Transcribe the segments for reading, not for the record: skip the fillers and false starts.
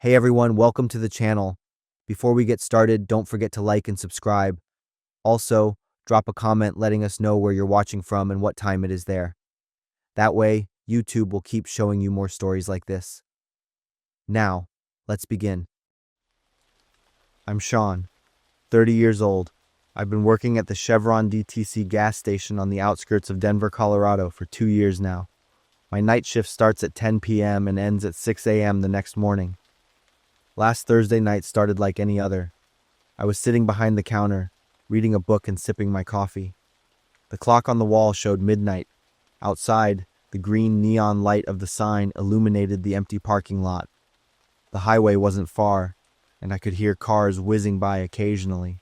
Hey everyone, welcome to the channel. Before we get started, don't forget to like and subscribe. Also, drop a comment letting us know where you're watching from and what time it is there. That way, YouTube will keep showing you more stories like this. Now, let's begin. I'm Sean, 30 years old. I've been working at the Chevron DTC gas station on the outskirts of Denver, Colorado for 2 years now. My night shift starts at 10 p.m. and ends at 6 a.m. the next morning. Last Thursday night started like any other. I was sitting behind the counter, reading a book and sipping my coffee. The clock on the wall showed midnight. Outside, the green neon light of the sign illuminated the empty parking lot. The highway wasn't far, and I could hear cars whizzing by occasionally.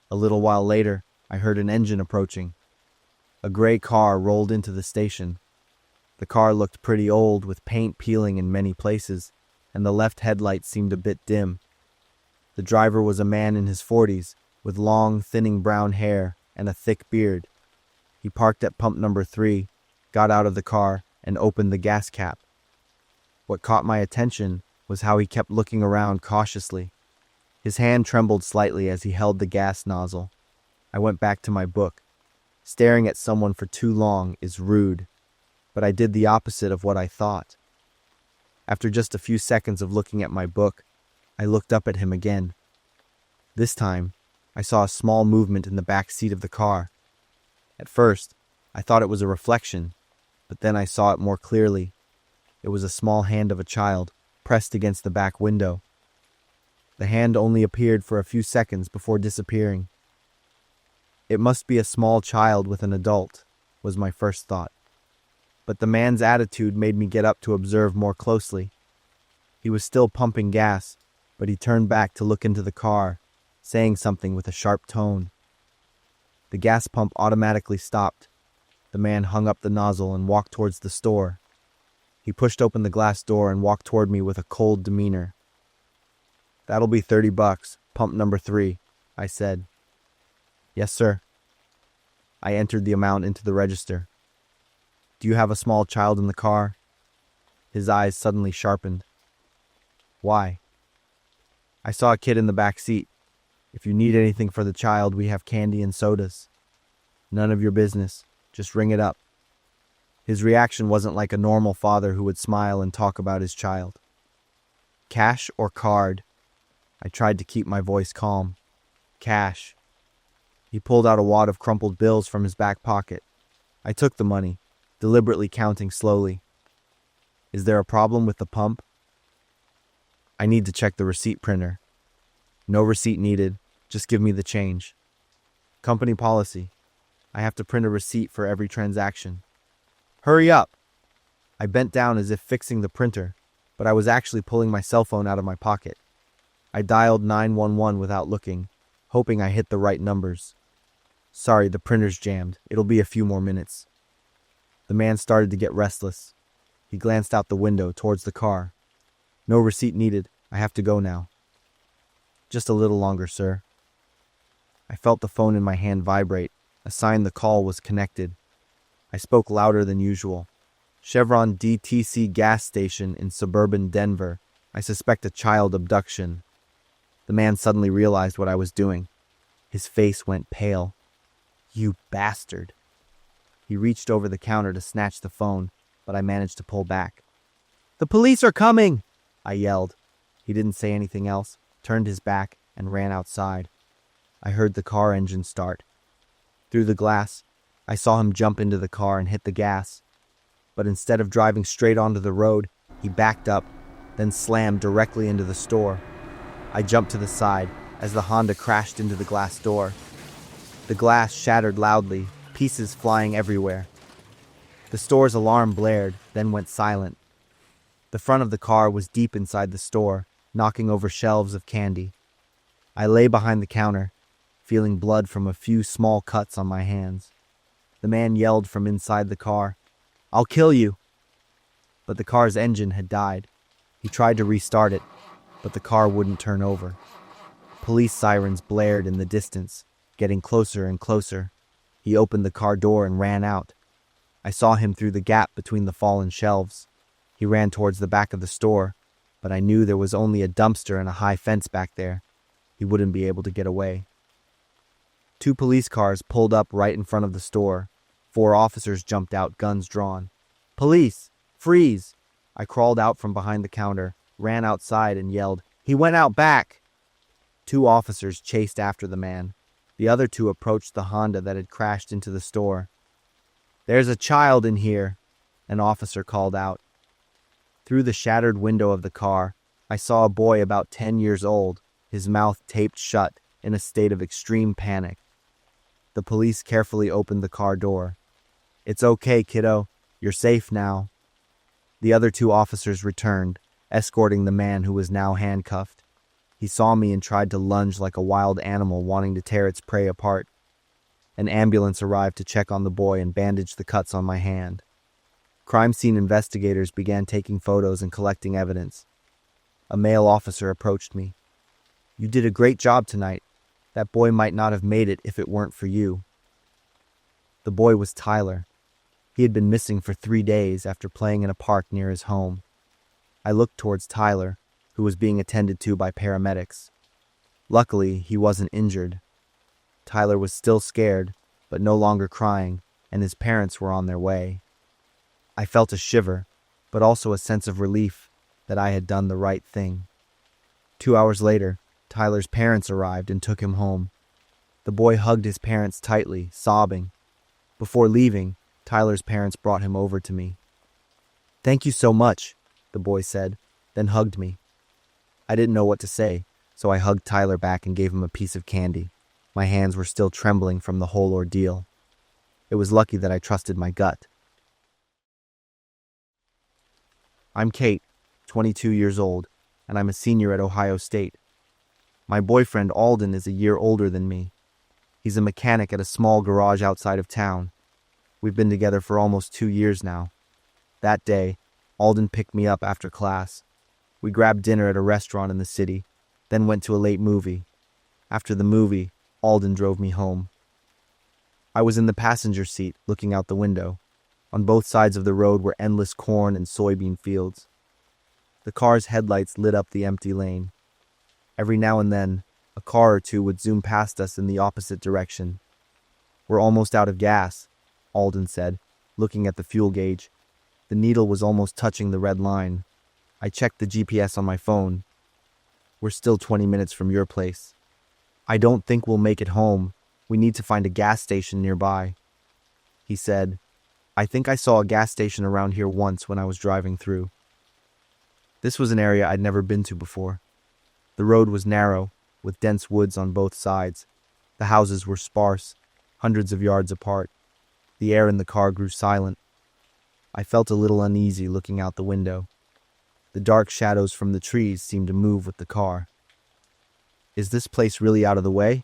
A little while later, I heard an engine approaching. A gray car rolled into the station. The car looked pretty old, with paint peeling in many places, and the left headlight seemed a bit dim. The driver was a man in his 40s, with long, thinning brown hair and a thick beard. He parked at pump number 3, got out of the car, and opened the gas cap. What caught my attention was how he kept looking around cautiously. His hand trembled slightly as he held the gas nozzle. I went back to my book. Staring at someone for too long is rude, but I did the opposite of what I thought. After just a few seconds of looking at my book, I looked up at him again. This time, I saw a small movement in the back seat of the car. At first, I thought it was a reflection, but then I saw it more clearly. It was a small hand of a child, pressed against the back window. The hand only appeared for a few seconds before disappearing. It must be a small child with an adult, was my first thought. But the man's attitude made me get up to observe more closely. He was still pumping gas, but he turned back to look into the car, saying something with a sharp tone. The gas pump automatically stopped. The man hung up the nozzle and walked towards the store. He pushed open the glass door and walked toward me with a cold demeanor. "That'll be $30, pump number 3, I said. "Yes, sir." I entered the amount into the register. "Do you have a small child in the car?" His eyes suddenly sharpened. "Why?" "I saw a kid in the back seat. If you need anything for the child, we have candy and sodas." "None of your business. Just ring it up." His reaction wasn't like a normal father who would smile and talk about his child. "Cash or card?" I tried to keep my voice calm. "Cash." He pulled out a wad of crumpled bills from his back pocket. I took the money, deliberately counting slowly. "Is there a problem with the pump?" "I need to check the receipt printer." "No receipt needed. Just give me the change." "Company policy. I have to print a receipt for every transaction." "Hurry up!" I bent down as if fixing the printer, but I was actually pulling my cell phone out of my pocket. I dialed 911 without looking, hoping I hit the right numbers. "Sorry, the printer's jammed. It'll be a few more minutes." The man started to get restless. He glanced out the window towards the car. "No receipt needed. I have to go now." "Just a little longer, sir." I felt the phone in my hand vibrate, a sign the call was connected. I spoke louder than usual. "Chevron DTC gas station in suburban Denver. I suspect a child abduction." The man suddenly realized what I was doing. His face went pale. "You bastard." He reached over the counter to snatch the phone, but I managed to pull back. "The police are coming!" I yelled. He didn't say anything else, turned his back, and ran outside. I heard the car engine start. Through the glass, I saw him jump into the car and hit the gas. But instead of driving straight onto the road, he backed up, then slammed directly into the store. I jumped to the side as the Honda crashed into the glass door. The glass shattered loudly, pieces flying everywhere. The store's alarm blared, then went silent. The front of the car was deep inside the store, knocking over shelves of candy. I lay behind the counter, feeling blood from a few small cuts on my hands. The man yelled from inside the car, "I'll kill you!" But the car's engine had died. He tried to restart it, but the car wouldn't turn over. Police sirens blared in the distance, getting closer and closer. He opened the car door and ran out. I saw him through the gap between the fallen shelves. He ran towards the back of the store, but I knew there was only a dumpster and a high fence back there. He wouldn't be able to get away. 2 police cars pulled up right in front of the store. 4 officers jumped out, guns drawn. "Police! Freeze!" I crawled out from behind the counter, ran outside, and yelled, "He went out back!" 2 officers chased after the man. The other 2 approached the Honda that had crashed into the store. "There's a child in here," an officer called out. Through the shattered window of the car, I saw a boy about 10 years old, his mouth taped shut, in a state of extreme panic. The police carefully opened the car door. "It's okay, kiddo. You're safe now." The other 2 officers returned, escorting the man who was now handcuffed. He saw me and tried to lunge like a wild animal wanting to tear its prey apart. An ambulance arrived to check on the boy and bandage the cuts on my hand. Crime scene investigators began taking photos and collecting evidence. A male officer approached me. "You did a great job tonight. That boy might not have made it if it weren't for you." The boy was Tyler. He had been missing for 3 days after playing in a park near his home. I looked towards Tyler, who was being attended to by paramedics. Luckily, he wasn't injured. Tyler was still scared, but no longer crying, and his parents were on their way. I felt a shiver, but also a sense of relief that I had done the right thing. 2 hours later, Tyler's parents arrived and took him home. The boy hugged his parents tightly, sobbing. Before leaving, Tyler's parents brought him over to me. "Thank you so much," the boy said, then hugged me. I didn't know what to say, so I hugged Tyler back and gave him a piece of candy. My hands were still trembling from the whole ordeal. It was lucky that I trusted my gut. I'm Kate, 22 years old, and I'm a senior at Ohio State. My boyfriend Alden is a year older than me. He's a mechanic at a small garage outside of town. We've been together for almost 2 years now. That day, Alden picked me up after class. We grabbed dinner at a restaurant in the city, then went to a late movie. After the movie, Alden drove me home. I was in the passenger seat, looking out the window. On both sides of the road were endless corn and soybean fields. The car's headlights lit up the empty lane. Every now and then, a car or 2 would zoom past us in the opposite direction. "We're almost out of gas," Alden said, looking at the fuel gauge. The needle was almost touching the red line. I checked the GPS on my phone. "We're still 20 minutes from your place." "I don't think we'll make it home. We need to find a gas station nearby." He said, "I think I saw a gas station around here once when I was driving through." This was an area I'd never been to before. The road was narrow, with dense woods on both sides. The houses were sparse, hundreds of yards apart. The air in the car grew silent. I felt a little uneasy looking out the window. The dark shadows from the trees seemed to move with the car. "Is this place really out of the way?"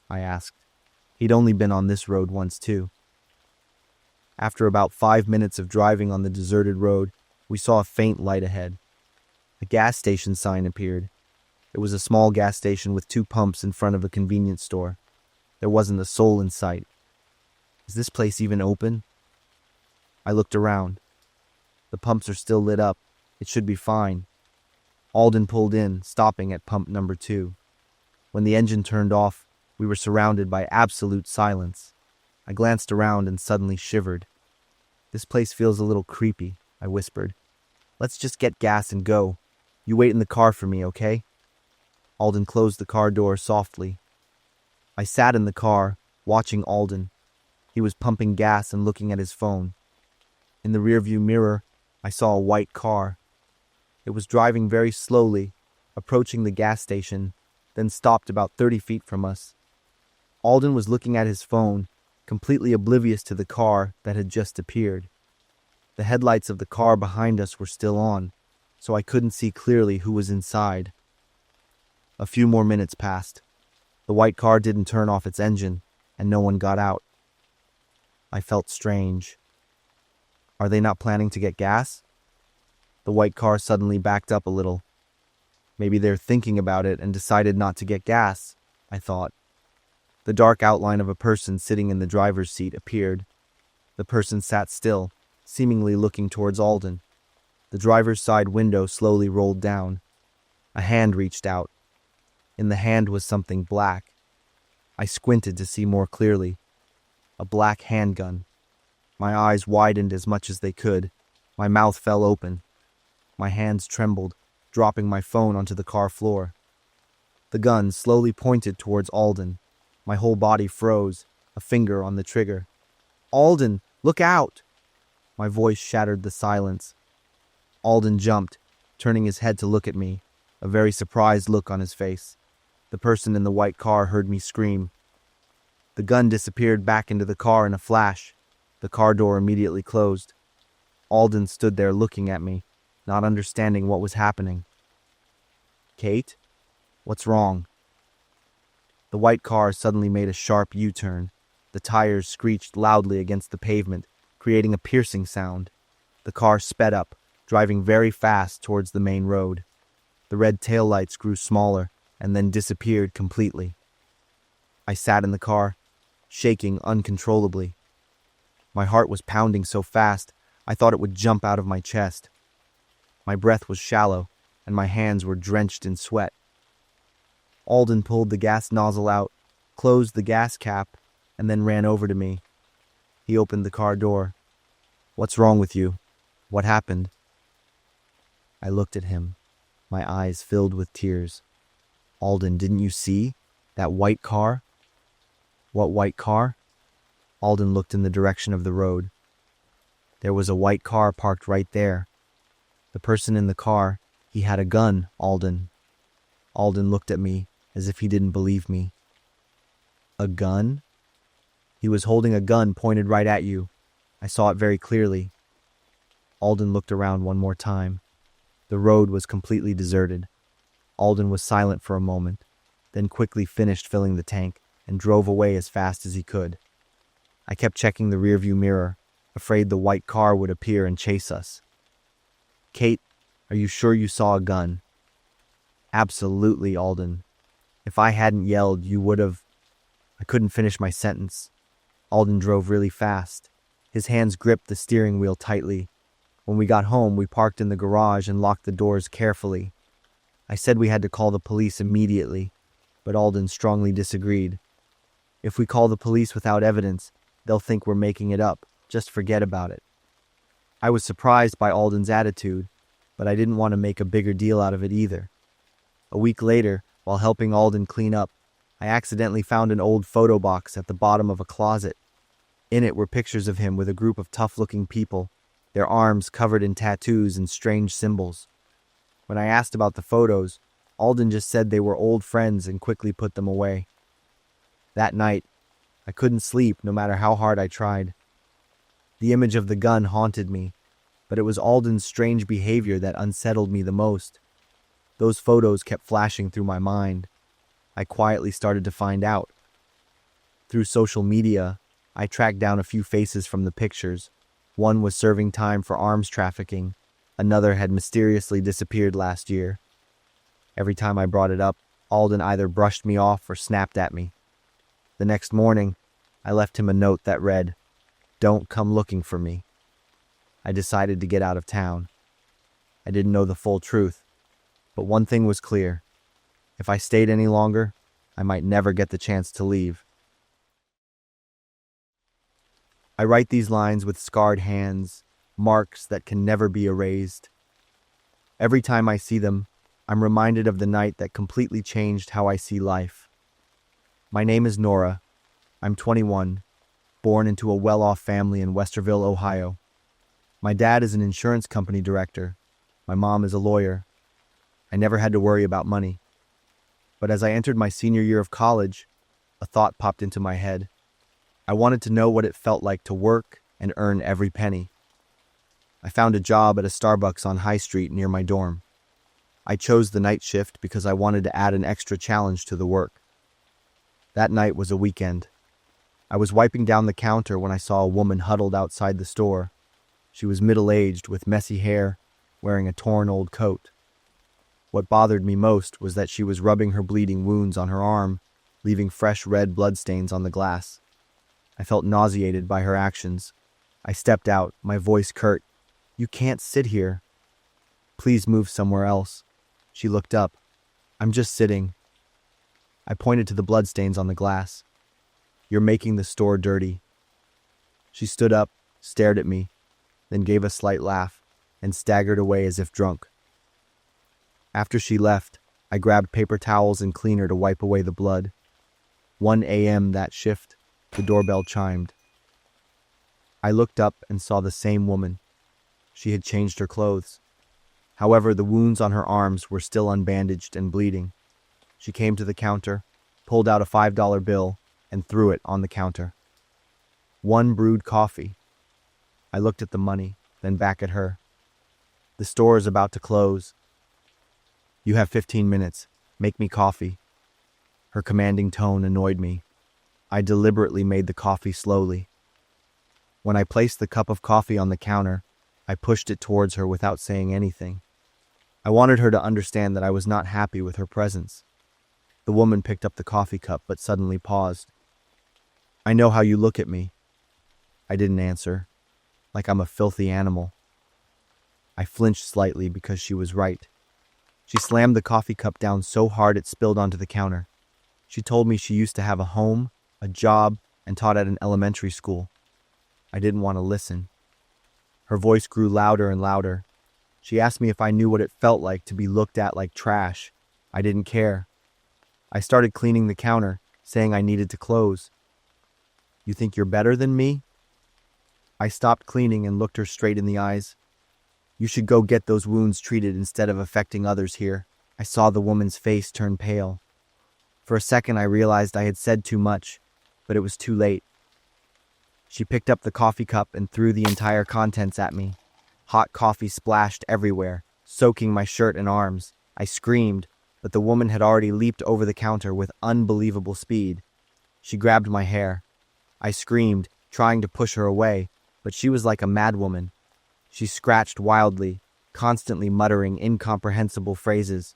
I asked. He'd only been on this road once too. After about 5 minutes of driving on the deserted road, we saw a faint light ahead. A gas station sign appeared. It was a small gas station with 2 pumps in front of a convenience store. There wasn't a soul in sight. "Is this place even open?" I looked around. The pumps are still lit up. It should be fine. Alden pulled in, stopping at pump number 2. When the engine turned off, we were surrounded by absolute silence. I glanced around and suddenly shivered. "This place feels a little creepy," I whispered. "Let's just get gas and go. You wait in the car for me, okay?" Alden closed the car door softly. I sat in the car, watching Alden. He was pumping gas and looking at his phone. In the rearview mirror, I saw a white car. It was driving very slowly, approaching the gas station, then stopped about 30 feet from us. Alden was looking at his phone, completely oblivious to the car that had just appeared. The headlights of the car behind us were still on, so I couldn't see clearly who was inside. A few more minutes passed. The white car didn't turn off its engine, and no one got out. I felt strange. Are they not planning to get gas? The white car suddenly backed up a little. Maybe they're thinking about it and decided not to get gas, I thought. The dark outline of a person sitting in the driver's seat appeared. The person sat still, seemingly looking towards Alden. The driver's side window slowly rolled down. A hand reached out. In the hand was something black. I squinted to see more clearly. A black handgun. My eyes widened as much as they could. My mouth fell open. My hands trembled, dropping my phone onto the car floor. The gun slowly pointed towards Alden. My whole body froze, a finger on the trigger. "Alden, look out!" My voice shattered the silence. Alden jumped, turning his head to look at me, a very surprised look on his face. The person in the white car heard me scream. The gun disappeared back into the car in a flash. The car door immediately closed. Alden stood there looking at me, not understanding what was happening. "Kate? What's wrong?" The white car suddenly made a sharp U-turn. The tires screeched loudly against the pavement, creating a piercing sound. The car sped up, driving very fast towards the main road. The red taillights grew smaller and then disappeared completely. I sat in the car, shaking uncontrollably. My heart was pounding so fast, I thought it would jump out of my chest. My breath was shallow, and my hands were drenched in sweat. Alden pulled the gas nozzle out, closed the gas cap, and then ran over to me. He opened the car door. "What's wrong with you? What happened?" I looked at him, my eyes filled with tears. "Alden, didn't you see? That white car?" "What white car?" Alden looked in the direction of the road. There was a white car parked right there. The person in the car, he had a gun, Alden. Alden looked at me as if he didn't believe me. "A gun?" "He was holding a gun pointed right at you. I saw it very clearly." Alden looked around one more time. The road was completely deserted. Alden was silent for a moment, then quickly finished filling the tank and drove away as fast as he could. I kept checking the rearview mirror, afraid the white car would appear and chase us. "Kate, are you sure you saw a gun?" "Absolutely, Alden. If I hadn't yelled, you would have..." I couldn't finish my sentence. Alden drove really fast. His hands gripped the steering wheel tightly. When we got home, we parked in the garage and locked the doors carefully. I said we had to call the police immediately, but Alden strongly disagreed. "If we call the police without evidence, they'll think we're making it up. Just forget about it." I was surprised by Alden's attitude, but I didn't want to make a bigger deal out of it either. A week later, while helping Alden clean up, I accidentally found an old photo box at the bottom of a closet. In it were pictures of him with a group of tough-looking people, their arms covered in tattoos and strange symbols. When I asked about the photos, Alden just said they were old friends and quickly put them away. That night, I couldn't sleep no matter how hard I tried. The image of the gun haunted me, but it was Alden's strange behavior that unsettled me the most. Those photos kept flashing through my mind. I quietly started to find out. Through social media, I tracked down a few faces from the pictures. One was serving time for arms trafficking. Another had mysteriously disappeared last year. Every time I brought it up, Alden either brushed me off or snapped at me. The next morning, I left him a note that read, "Don't come looking for me." I decided to get out of town. I didn't know the full truth, but one thing was clear. If I stayed any longer, I might never get the chance to leave. I write these lines with scarred hands, marks that can never be erased. Every time I see them, I'm reminded of the night that completely changed how I see life. My name is Nora. I'm 21, born into a well-off family in Westerville, Ohio. My dad is an insurance company director. My mom is a lawyer. I never had to worry about money. But as I entered my senior year of college, a thought popped into my head. I wanted to know what it felt like to work and earn every penny. I found a job at a Starbucks on High Street near my dorm. I chose the night shift because I wanted to add an extra challenge to the work. That night was a weekend. I was wiping down the counter when I saw a woman huddled outside the store. She was middle-aged with messy hair, wearing a torn old coat. What bothered me most was that she was rubbing her bleeding wounds on her arm, leaving fresh red bloodstains on the glass. I felt nauseated by her actions. I stepped out, my voice curt. "You can't sit here." Please move somewhere else. She looked up. I'm just sitting. I pointed to the bloodstains on the glass. You're making the store dirty. She stood up, stared at me, then gave a slight laugh, and staggered away as if drunk. After she left, I grabbed paper towels and cleaner to wipe away the blood. 1 a.m. that shift, the doorbell chimed. I looked up and saw the same woman. She had changed her clothes. However, the wounds on her arms were still unbandaged and bleeding. She came to the counter, pulled out a $5 bill, and threw it on the counter. 1 brewed coffee. I looked at the money, then back at her. The store is about to close. You have 15 minutes. Make me coffee. Her commanding tone annoyed me. I deliberately made the coffee slowly. When I placed the cup of coffee on the counter, I pushed it towards her without saying anything. I wanted her to understand that I was not happy with her presence. The woman picked up the coffee cup but suddenly paused. I know how you look at me. I didn't answer, like I'm a filthy animal. I flinched slightly because she was right. She slammed the coffee cup down so hard it spilled onto the counter. She told me she used to have a home, a job, and taught at an elementary school. I didn't want to listen. Her voice grew louder and louder. She asked me if I knew what it felt like to be looked at like trash. I didn't care. I started cleaning the counter, saying I needed to close. You think you're better than me? I stopped cleaning and looked her straight in the eyes. You should go get those wounds treated instead of affecting others here. I saw the woman's face turn pale. For a second I realized I had said too much, but it was too late. She picked up the coffee cup and threw the entire contents at me. Hot coffee splashed everywhere, soaking my shirt and arms. I screamed, but the woman had already leaped over the counter with unbelievable speed. She grabbed my hair. I screamed, trying to push her away, but she was like a madwoman. She scratched wildly, constantly muttering incomprehensible phrases.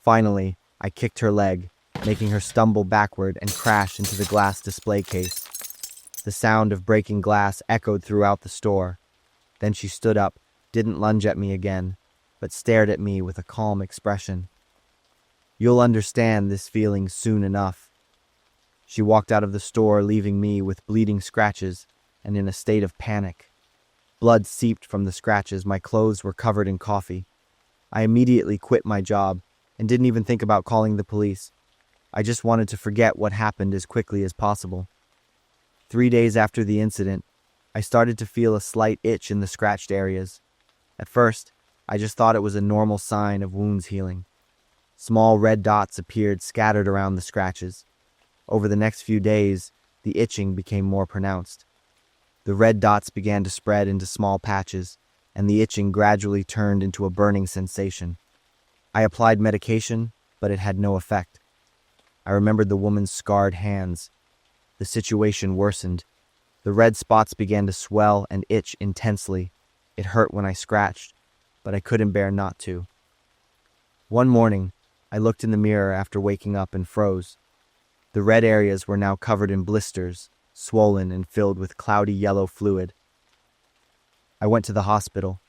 Finally, I kicked her leg, making her stumble backward and crash into the glass display case. The sound of breaking glass echoed throughout the store. Then she stood up, didn't lunge at me again, but stared at me with a calm expression. You'll understand this feeling soon enough. She walked out of the store, leaving me with bleeding scratches and in a state of panic. Blood seeped from the scratches. My clothes were covered in coffee. I immediately quit my job and didn't even think about calling the police. I just wanted to forget what happened as quickly as possible. 3 days after the incident, I started to feel a slight itch in the scratched areas. At first, I just thought it was a normal sign of wounds healing. Small red dots appeared scattered around the scratches. Over the next few days, the itching became more pronounced. The red dots began to spread into small patches, and the itching gradually turned into a burning sensation. I applied medication, but it had no effect. I remembered the woman's scarred hands. The situation worsened. The red spots began to swell and itch intensely. It hurt when I scratched, but I couldn't bear not to. One morning, I looked in the mirror after waking up and froze. The red areas were now covered in blisters, swollen and filled with cloudy yellow fluid. I went to the hospital.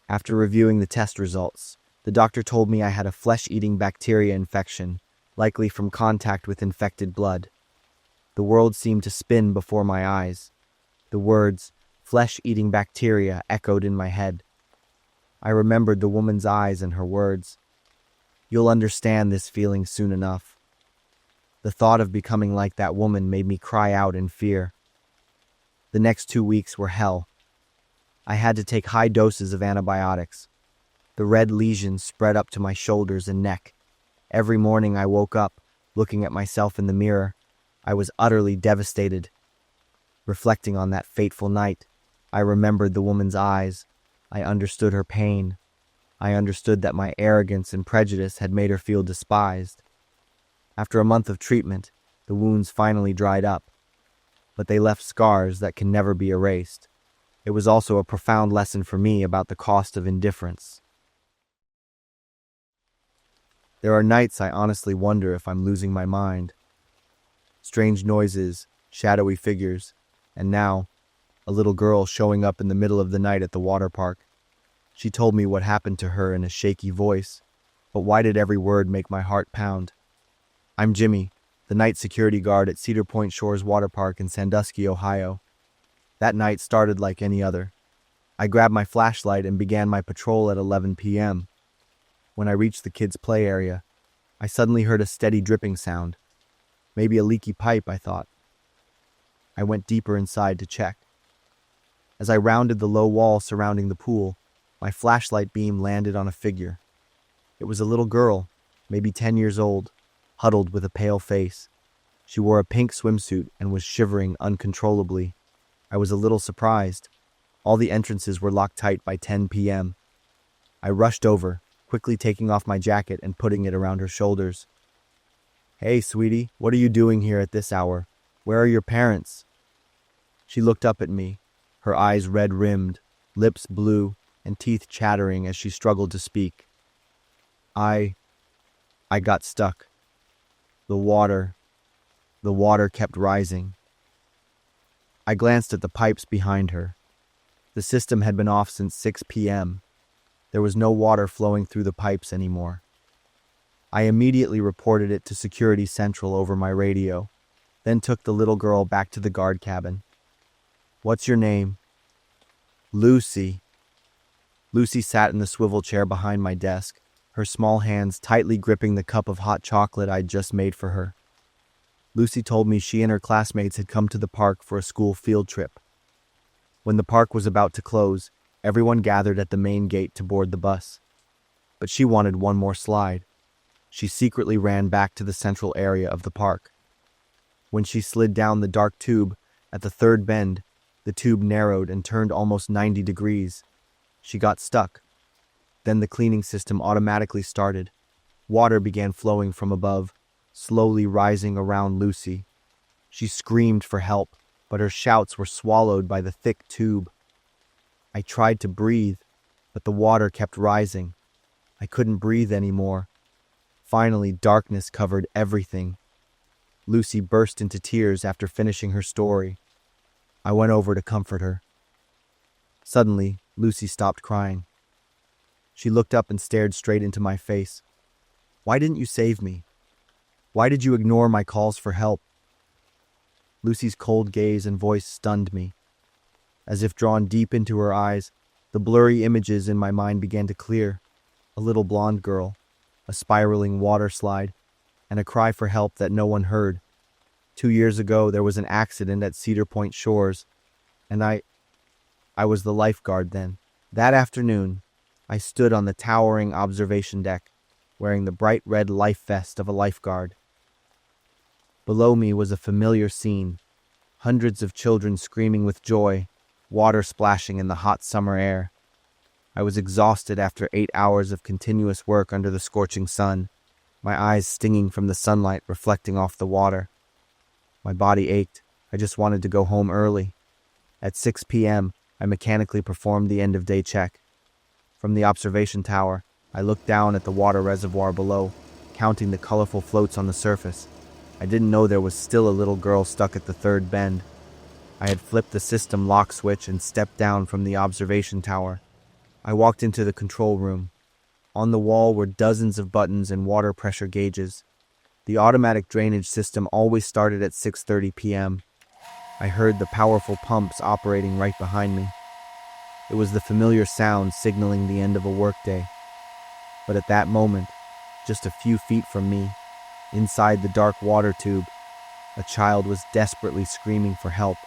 After reviewing the test results, the doctor told me I had a flesh-eating bacteria infection, likely from contact with infected blood. The world seemed to spin before my eyes. The words, flesh-eating bacteria, echoed in my head. I remembered the woman's eyes and her words. You'll understand this feeling soon enough. The thought of becoming like that woman made me cry out in fear. The next 2 weeks were hell. I had to take high doses of antibiotics. The red lesions spread up to my shoulders and neck. Every morning I woke up, looking at myself in the mirror. I was utterly devastated. Reflecting on that fateful night, I remembered the woman's eyes. I understood her pain. I understood that my arrogance and prejudice had made her feel despised. After a month of treatment, the wounds finally dried up, but they left scars that can never be erased. It was also a profound lesson for me about the cost of indifference. There are nights I honestly wonder if I'm losing my mind. Strange noises, shadowy figures, and now, a little girl showing up in the middle of the night at the water park. She told me what happened to her in a shaky voice, but why did every word make my heart pound? I'm Jimmy, the night security guard at Cedar Point Shores Waterpark in Sandusky, Ohio. That night started like any other. I grabbed my flashlight and began my patrol at 11 p.m. When I reached the kids' play area, I suddenly heard a steady dripping sound. Maybe a leaky pipe, I thought. I went deeper inside to check. As I rounded the low wall surrounding the pool, my flashlight beam landed on a figure. It was a little girl, maybe 10 years old, huddled with a pale face. She wore a pink swimsuit and was shivering uncontrollably. I was a little surprised. All the entrances were locked tight by 10 p.m. I rushed over, quickly taking off my jacket and putting it around her shoulders. "Hey, sweetie, what are you doing here at this hour? Where are your parents?" She looked up at me, her eyes red-rimmed, lips blue, and teeth chattering as she struggled to speak. I got stuck. The water kept rising. I glanced at the pipes behind her. The system had been off since 6 p.m. There was no water flowing through the pipes anymore. I immediately reported it to Security Central over my radio, then took the little girl back to the guard cabin. "What's your name?" "Lucy." Lucy sat in the swivel chair behind my desk, her small hands tightly gripping the cup of hot chocolate I'd just made for her. Lucy told me she and her classmates had come to the park for a school field trip. When the park was about to close, everyone gathered at the main gate to board the bus. But she wanted one more slide. She secretly ran back to the central area of the park. When she slid down the dark tube, at the third bend, the tube narrowed and turned almost 90 degrees. She got stuck. Then the cleaning system automatically started. Water began flowing from above, slowly rising around Lucy. She screamed for help, but her shouts were swallowed by the thick tube. I tried to breathe, but the water kept rising. I couldn't breathe anymore. Finally, darkness covered everything. Lucy burst into tears after finishing her story. I went over to comfort her. Suddenly, Lucy stopped crying. She looked up and stared straight into my face. "Why didn't you save me? Why did you ignore my calls for help?" Lucy's cold gaze and voice stunned me. As if drawn deep into her eyes, the blurry images in my mind began to clear. A little blonde girl, a spiraling water slide, and a cry for help that no one heard. 2 years ago, there was an accident at Cedar Point Shores, and I was the lifeguard then. That afternoon, I stood on the towering observation deck, wearing the bright red life vest of a lifeguard. Below me was a familiar scene, hundreds of children screaming with joy, water splashing in the hot summer air. I was exhausted after 8 hours of continuous work under the scorching sun, my eyes stinging from the sunlight reflecting off the water. My body ached. I just wanted to go home early. At 6 p.m., I mechanically performed the end-of-day check. From the observation tower, I looked down at the water reservoir below, counting the colorful floats on the surface. I didn't know there was still a little girl stuck at the third bend. I had flipped the system lock switch and stepped down from the observation tower. I walked into the control room. On the wall were dozens of buttons and water pressure gauges. The automatic drainage system always started at 6:30 p.m. I heard the powerful pumps operating right behind me. It was the familiar sound signaling the end of a workday. But at that moment, just a few feet from me, inside the dark water tube, a child was desperately screaming for help.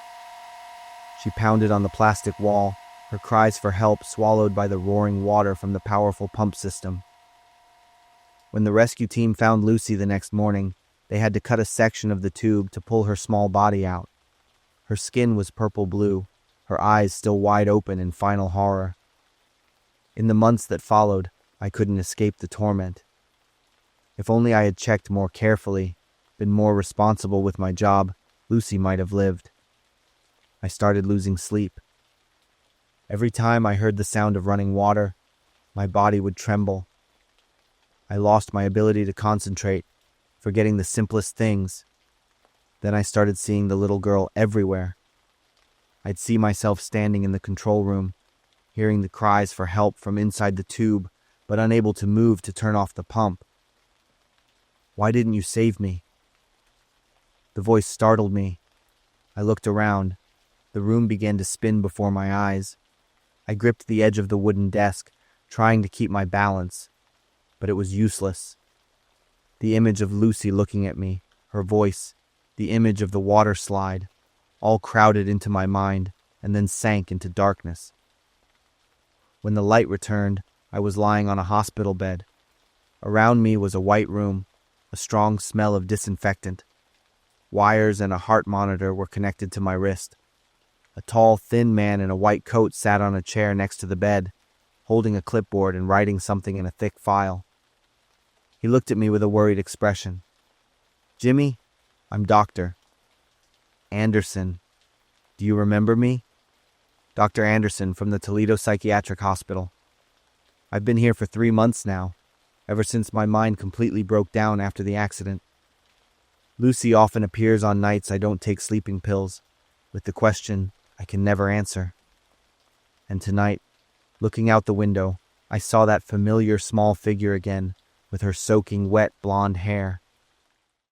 She pounded on the plastic wall, her cries for help swallowed by the roaring water from the powerful pump system. When the rescue team found Lucy the next morning, they had to cut a section of the tube to pull her small body out. Her skin was purple-blue, her eyes still wide open in final horror. In the months that followed, I couldn't escape the torment. If only I had checked more carefully, been more responsible with my job, Lucy might have lived. I started losing sleep. Every time I heard the sound of running water, my body would tremble. I lost my ability to concentrate, forgetting the simplest things. Then I started seeing the little girl everywhere. I'd see myself standing in the control room, hearing the cries for help from inside the tube, but unable to move to turn off the pump. "Why didn't you save me?" The voice startled me. I looked around. The room began to spin before my eyes. I gripped the edge of the wooden desk, trying to keep my balance, but it was useless. The image of Lucy looking at me, her voice, the image of the water slide, all crowded into my mind and then sank into darkness. When the light returned, I was lying on a hospital bed. Around me was a white room, a strong smell of disinfectant. Wires and a heart monitor were connected to my wrist. A tall, thin man in a white coat sat on a chair next to the bed, holding a clipboard and writing something in a thick file. He looked at me with a worried expression. "Jimmy, I'm Dr. Anderson. Do you remember me?" "Dr. Anderson from the Toledo Psychiatric Hospital. I've been here for 3 months now, ever since my mind completely broke down after the accident. Lucy often appears on nights I don't take sleeping pills, with the question I can never answer. And tonight, looking out the window, I saw that familiar small figure again, with her soaking wet blonde hair.